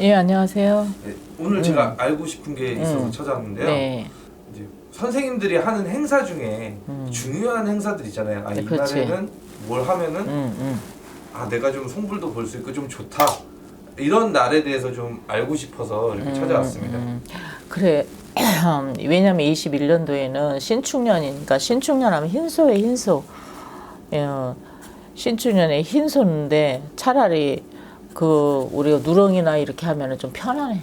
예, 안녕하세요. 네, 오늘 제가 알고 싶은 게 있어서 찾아왔는데요. 네. 이제 선생님들이 하는 행사 중에 중요한 행사들 있잖아요. 네, 그렇지. 이날에는 뭘 하면은 내가 좀 송불도 볼 수 있고 좀 좋다. 이런 날에 대해서 좀 알고 싶어서 이렇게 찾아왔습니다. 그래. 왜냐면 21년도에는 신축년이니까 신축년하면 흰소에 흰소. 신축년에 흰소인데 차라리 그 우리가 누렁이나 이렇게 하면은 좀 편안해.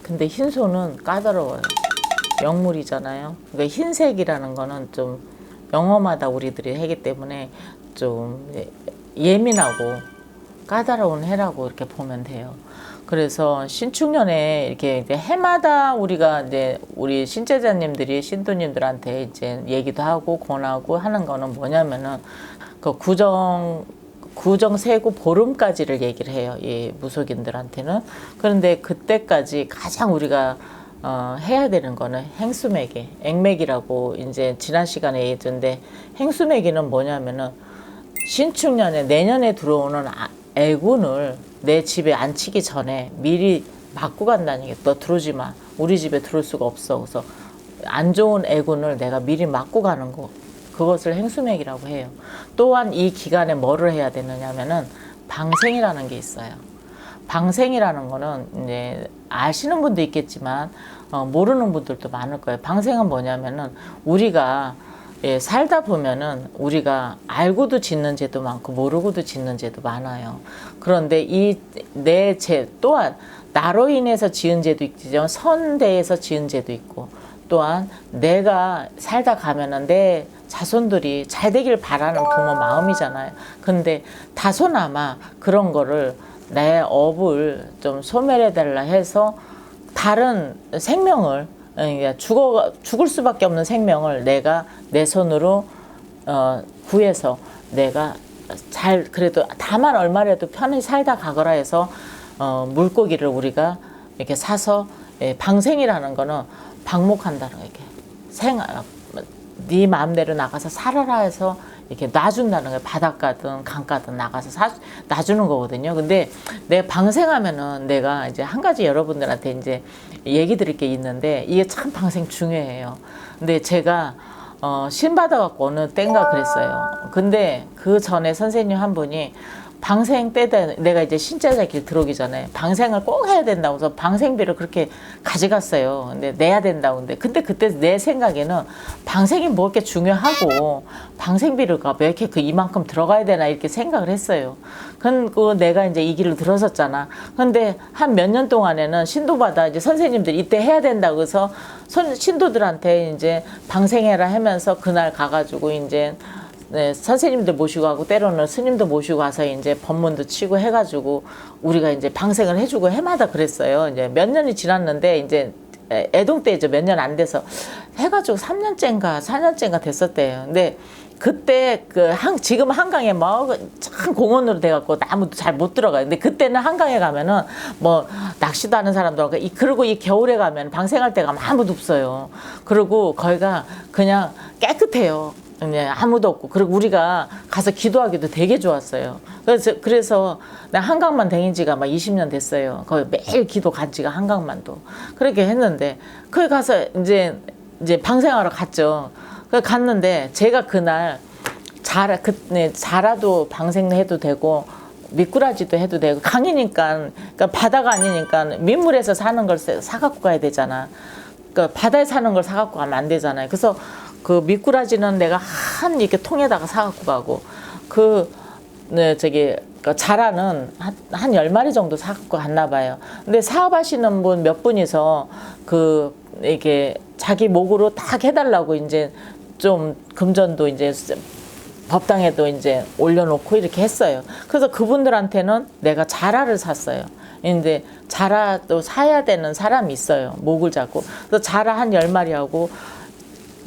근데 흰소는 까다로워요. 영물이잖아요. 그러니까 흰색이라는 거는 좀 영험하다 우리들이 하기 때문에 좀 예민하고 까다로운 해라고 이렇게 보면 돼요. 그래서 신축년에 이렇게 해마다 우리가 이제 우리 신제자님들이 신도님들한테 이제 얘기도 하고 권하고 하는 거는 뭐냐면은 그 구정 세고 보름까지를 얘기를 해요. 이 무속인들한테는. 그런데 그때까지 가장 우리가 해야 되는 거는 행수매기, 액매기라고 이제 지난 시간에 얘기했는데 행수매기는 뭐냐면은 신축년에 내년에 들어오는 애군을 내 집에 앉히기 전에 미리 막고 간다는 게 너 들어오지 마. 우리 집에 들어올 수가 없어. 그래서 안 좋은 애군을 내가 미리 막고 가는 거. 그것을 행수맥이라고 해요. 또한 이 기간에 뭐를 해야 되느냐면은 방생이라는 게 있어요. 방생이라는 거는 이제 아시는 분도 있겠지만 모르는 분들도 많을 거예요. 방생은 뭐냐면은 우리가 살다 보면은 우리가 알고도 짓는 죄도 많고 모르고도 짓는 죄도 많아요. 그런데 이 내 죄 또한 나로 인해서 지은 죄도 있지만 선대에서 지은 죄도 있고 또한 내가 살다 가면은 내 자손들이 잘 되길 바라는 부모 마음이잖아요. 근데 다소나마 그런 거를 내 업을 좀 소멸해달라 해서 다른 생명을 그러니까 죽을 수밖에 없는 생명을 내가 내 손으로 구해서 내가 잘 그래도 다만 얼마라도 편히 살다 가거라 해서 물고기를 우리가 이렇게 사서 방생이라는 거는 방목한다는 거 이렇게 네 마음대로 나가서 살아라 해서 이렇게 놔준다는 거예요. 바닷가든 강가든 나가서 놔주는 거거든요. 근데 내가 방생하면은 내가 이제 한 가지 여러분들한테 이제 얘기 드릴 게 있는데 이게 참 방생 중요해요. 근데 제가 신 받아갖고 어느 땐가 그랬어요. 근데 그 전에 선생님 한 분이 방생 때 내가 이제 신자자 길 들어오기 전에 방생을 꼭 해야 된다고 해서 방생비를 그렇게 가져갔어요. 근데 내야 된다고. 근데 그때 내 생각에는 방생이 뭐 이렇게 중요하고 방생비를 왜 이렇게 이만큼 들어가야 되나 이렇게 생각을 했어요. 그 내가 이제 이 길을 들어섰잖아. 근데 한 몇 년 동안에는 신도받아 이제 선생님들이 이때 해야 된다고 해서 신도들한테 이제 방생해라 하면서 그날 가가지고 이제 선생님들 모시고 가고 때로는 스님도 모시고 가서 이제 법문도 치고 해가지고 우리가 이제 방생을 해주고 해마다 그랬어요. 이제 몇 년이 지났는데 이제 애동 때죠. 몇 년 안 돼서 해가지고 3년째인가 4년째인가 됐었대요. 근데 그때 지금 한강에 참 공원으로 돼갖고 아무도 잘 못 들어가요. 근데 그때는 한강에 가면은 뭐 낚시도 하는 사람도 하고 그리고 이 겨울에 가면 방생할 때가 아무도 없어요. 그리고 거기가 그냥 깨끗해요. 아무도 없고 그리고 우리가 가서 기도하기도 되게 좋았어요. 그래서 나 한강만 다닌 지가 막 20년 됐어요. 거의 매일 기도 간 지가 한강만도 그렇게 했는데 거기 가서 이제 방생하러 갔죠. 갔는데 제가 그날 자라도 방생해도 되고 미꾸라지도 해도 되고 강이니까 그러니까 바다가 아니니까 민물에서 사는 걸 사갖고 가야 되잖아. 그러니까 바다에 사는 걸 사갖고 가면 안 되잖아요. 그래서 그 미꾸라지는 내가 이렇게 통에다가 사갖고 가고 자라는 한 10마리 정도 사갖고 갔나 봐요. 근데 사업하시는 분 몇 분이서 이게 자기 목으로 딱 해달라고 이제 좀 금전도 이제 법당에도 이제 올려놓고 이렇게 했어요. 그래서 그분들한테는 내가 자라를 샀어요. 근데 자라도 사야 되는 사람이 있어요. 목을 잡고. 그래서 자라 한 10마리하고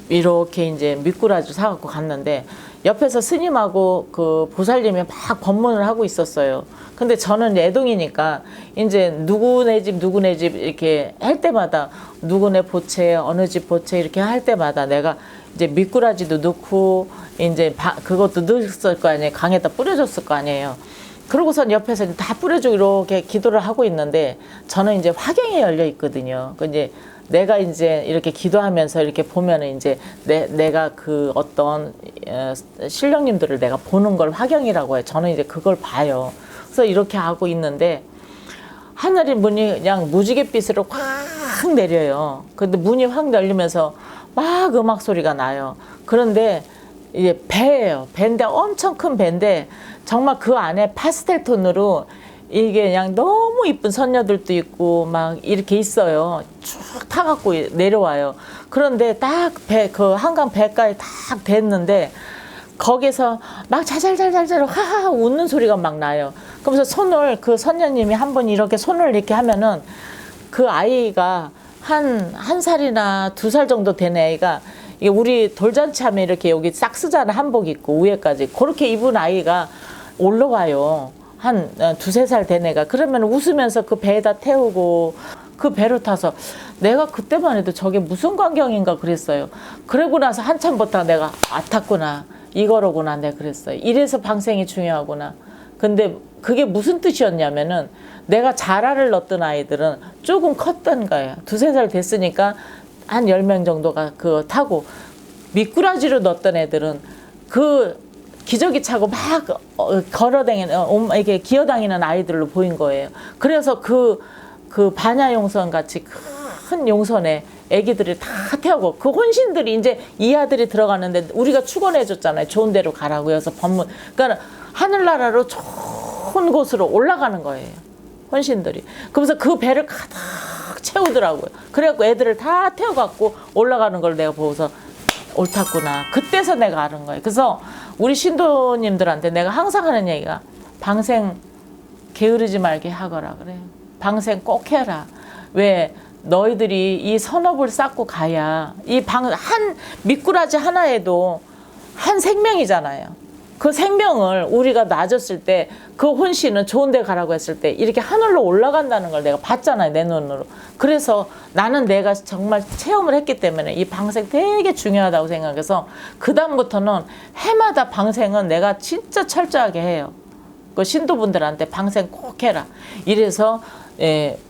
이렇게 이제 미꾸라지 사갖고 갔는데 옆에서 스님하고 그 보살님이 막 법문을 하고 있었어요. 근데 저는 애동이니까 이제 누구네 집 이렇게 할 때마다 누구네 보채 어느 집 보채 이렇게 할 때마다 내가 이제 미꾸라지도 넣고 이제 그것도 넣었을 거 아니에요. 강에다 뿌려줬을 거 아니에요. 그러고선 옆에서 다 뿌려주고 이렇게 기도를 하고 있는데 저는 이제 화경이 열려 있거든요. 그 이제 내가 이제 이렇게 기도하면서 이렇게 보면은 이제 내가 그 어떤 신령님들을 내가 보는 걸 화경이라고 해요. 저는 이제 그걸 봐요. 그래서 이렇게 하고 있는데 하늘이 문이 그냥 무지갯빛으로 확 내려요. 근데 문이 확 열리면서 막 음악 소리가 나요. 그런데 이게 배예요. 배인데 엄청 큰 배인데 정말 그 안에 파스텔 톤으로 이게 그냥 너무 이쁜 선녀들도 있고 막 이렇게 있어요. 쭉 타갖고 내려와요. 그런데 딱 그 한강 배가에 딱 됐는데 거기서 막 자잘자잘자잘 하하 웃는 소리가 막 나요. 그러면서 손을 그 선녀님이 한 번 이렇게 손을 이렇게 하면은 그 아이가 한 살이나 2살 정도 된 애가 이게 우리 돌잔치 하면 이렇게 여기 싹 쓰잖아. 한복 입고 위에까지 그렇게 입은 아이가 올라와요. 한 2-3살 된 애가. 그러면 웃으면서 그 배에다 태우고 그 배를 타서 내가 그때만 해도 저게 무슨 광경인가 그랬어요. 그러고 나서 한참 보다가 내가 탔구나. 이거로구나 내가 그랬어요. 이래서 방생이 중요하구나. 근데 그게 무슨 뜻이었냐면은 내가 자라를 넣었던 아이들은 조금 컸던 거예요. 2-3살 됐으니까 한 10명 정도가 그거 타고 미꾸라지로 넣었던 애들은 그 기저귀 차고 막 걸어다니는 이게 기어다니는 아이들로 보인 거예요. 그래서 그 반야용선 같이 큰 용선에 애기들이 다 태우고 그 혼신들이 이제 이 아들이 들어가는데 우리가 축원해 줬잖아요. 좋은 데로 가라고 해서 법문. 그러니까 하늘나라로 좋은 곳으로 올라가는 거예요. 혼신들이. 그러면서 그 배를 가득 채우더라고요. 그래갖고 애들을 다 태워갖고 올라가는 걸 내가 보고서 옳았구나. 그때서 내가 아는 거예요. 그래서 우리 신도님들한테 내가 항상 하는 얘기가 방생 게으르지 말게 하거라 그래요. 방생 꼭 해라. 왜 너희들이 이 선업을 쌓고 가야 한 미꾸라지 하나에도 한 생명이잖아요. 그 생명을 우리가 놔줬을 때 그 혼신은 좋은 데 가라고 했을 때 이렇게 하늘로 올라간다는 걸 내가 봤잖아요. 내 눈으로. 그래서 나는 내가 정말 체험을 했기 때문에 이 방생 되게 중요하다고 생각해서 그 다음부터는 해마다 방생은 내가 진짜 철저하게 해요. 그 신도분들한테 방생 꼭 해라. 이래서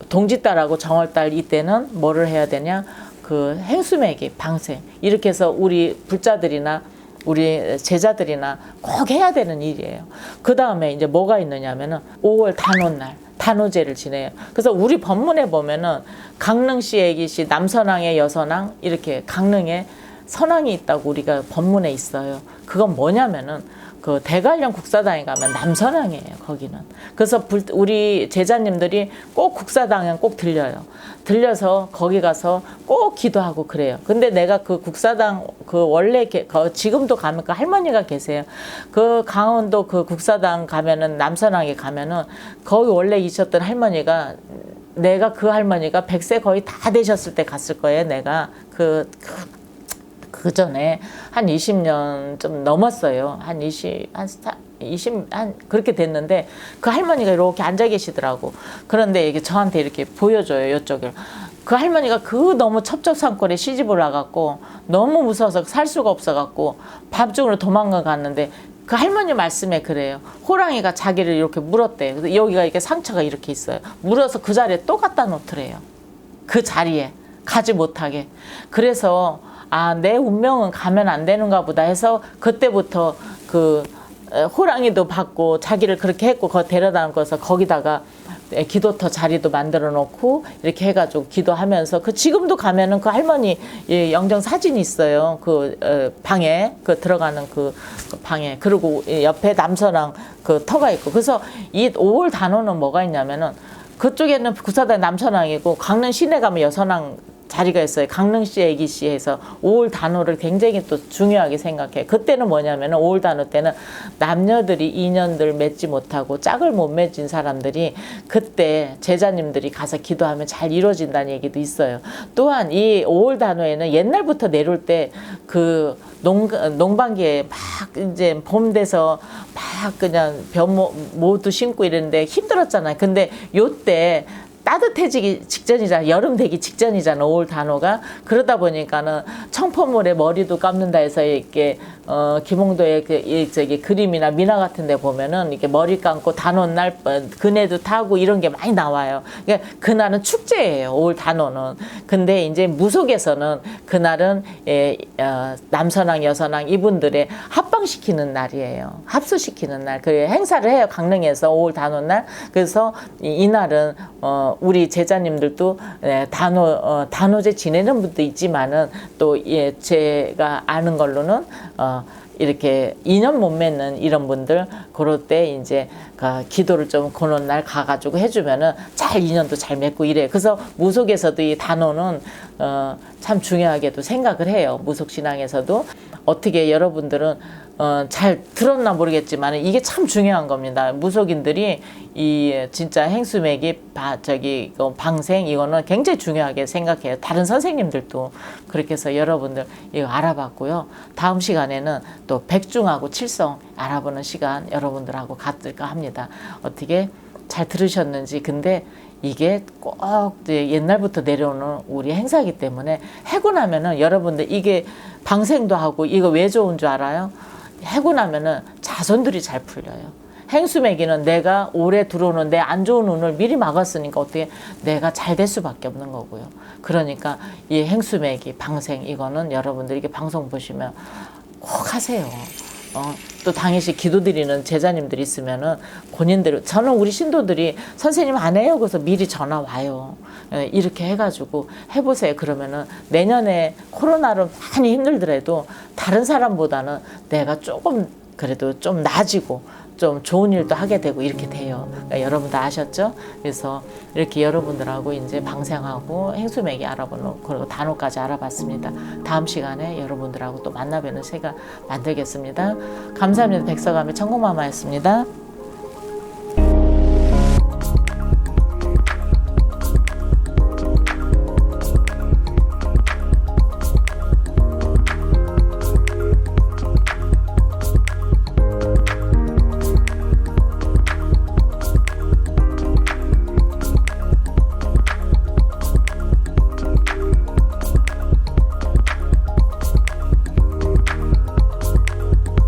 동짓달하고 정월달 이때는 뭐를 해야 되냐? 그 행수매기 방생. 이렇게 해서 우리 불자들이나 우리 제자들이나 꼭 해야 되는 일이에요. 그 다음에 이제 뭐가 있느냐면은 5월 단오날 단오제를 지내요. 그래서 우리 법문에 보면은 강릉시, 애기시, 남선왕에 여선왕 이렇게 강릉에 선왕이 있다고 우리가 법문에 있어요. 그건 뭐냐면은 그 대관령 국사당에 가면 남선왕이에요. 거기는. 그래서 우리 제자님들이 꼭 국사당에 꼭 들려요. 들려서 거기 가서 꼭 기도하고 그래요. 근데 내가 그 국사당 그 원래 지금도 가면 그 할머니가 계세요. 그 강원도 그 국사당 가면은 남선왕에 가면은 거기 원래 있었던 할머니가 내가 그 할머니가 100세 거의 다 되셨을 때 갔을 거예요. 내가 그 전에 한 20년 좀 넘었어요. 한 그렇게 됐는데 그 할머니가 이렇게 앉아 계시더라고. 그런데 이게 저한테 이렇게 보여줘요. 이쪽을. 그 할머니가 너무 첩첩산골에 시집을 와갖고 너무 무서워서 살 수가 없어갖고 밤중으로 도망가 갔는데 그 할머니 말씀에 그래요. 호랑이가 자기를 이렇게 물었대요. 그래서 여기가 이렇게 상처가 이렇게 있어요. 물어서 그 자리에 또 갖다 놓더래요. 그 자리에 가지 못하게. 그래서 내 운명은 가면 안 되는가 보다 해서 그때부터 그 호랑이도 받고 자기를 그렇게 했고 데려다 놓고서 거기다가 기도터 자리도 만들어 놓고 이렇게 해가지고 기도하면서 지금도 가면은 그 할머니 영정 사진이 있어요. 방에 들어가는 그 방에. 그리고 옆에 남선왕 터가 있고. 그래서 이 5월 단오는 뭐가 있냐면은 그쪽에는 구사단 남선왕이고 강릉 시내 가면 여선왕 자리가 있어요. 강릉시, 애기시에서 5월 단오를 굉장히 또 중요하게 생각해. 그때는 뭐냐면 5월 단오 때는 남녀들이 인연들 맺지 못하고 짝을 못 맺은 사람들이 그때 제자님들이 가서 기도하면 잘 이루어진다는 얘기도 있어요. 또한 이 5월 단오에는 옛날부터 내려올 때 농방기에 막 이제 봄 돼서 막 그냥 모두 심고 이랬는데 힘들었잖아요. 근데 요때 따뜻해지기 직전이잖아. 여름 되기 직전이잖아. 5월 단오가. 그러다 보니까는 청포물에 머리도 감는다 해서 이렇게 김홍도의 저기 그림이나 미나 같은 데 보면은 이렇게 머리 감고 단오 날 그네도 타고 이런 게 많이 나와요. 그러니까 그날은 축제예요. 5월 단오는. 근데 이제 무속에서는 그날은 남선왕 여선왕 이분들의 합방시키는 날이에요. 합수시키는 날. 그 행사를 해요. 강릉에서 5월 단오 날. 그래서 이날은 우리 제자님들도 단오제 지내는 분도 있지만은 또 제가 아는 걸로는 이렇게 인연 못 맺는 이런 분들 그럴 때 이제 기도를 좀 그런 날 가가지고 해주면은 잘 인연도 잘 맺고 이래요. 그래서 무속에서도 이 단오는 참 중요하게도 생각을 해요. 무속 신앙에서도 어떻게 여러분들은 잘 들었나 모르겠지만 이게 참 중요한 겁니다. 무속인들이 이 진짜 행수맥이 방생 이거는 굉장히 중요하게 생각해요. 다른 선생님들도 그렇게 해서 여러분들 이거 알아봤고요. 다음 시간에는 또 백중하고 칠성 알아보는 시간 여러분들하고 갖을까 합니다. 어떻게 잘 들으셨는지. 근데 이게 꼭 옛날부터 내려오는 우리 행사이기 때문에 해고 나면은 여러분들 이게 방생도 하고 이거 왜 좋은 줄 알아요? 해고 나면은 자손들이 잘 풀려요. 행수매기는 내가 올해 들어오는 내 안 좋은 운을 미리 막았으니까 어떻게 내가 잘 될 수밖에 없는 거고요. 그러니까 이 행수매기 방생 이거는 여러분들 이게 방송 보시면 꼭 하세요. 또 당일씩 기도드리는 제자님들이 있으면은 본인대로 저는 우리 신도들이 선생님 안 해요. 그래서 미리 전화 와요. 이렇게 해가지고 해보세요. 그러면은 내년에 코로나로 많이 힘들더라도 다른 사람보다는 내가 조금 그래도 좀 나아지고 좀 좋은 일도 하게 되고 이렇게 돼요. 그러니까 여러분 다 아셨죠? 그래서 이렇게 여러분들하고 이제 방생하고 행수맥이 알아보는 그리고 단오까지 알아봤습니다. 다음 시간에 여러분들하고 또 만나뵈는 시간 만들겠습니다. 감사합니다. 백서감의 천국마마였습니다.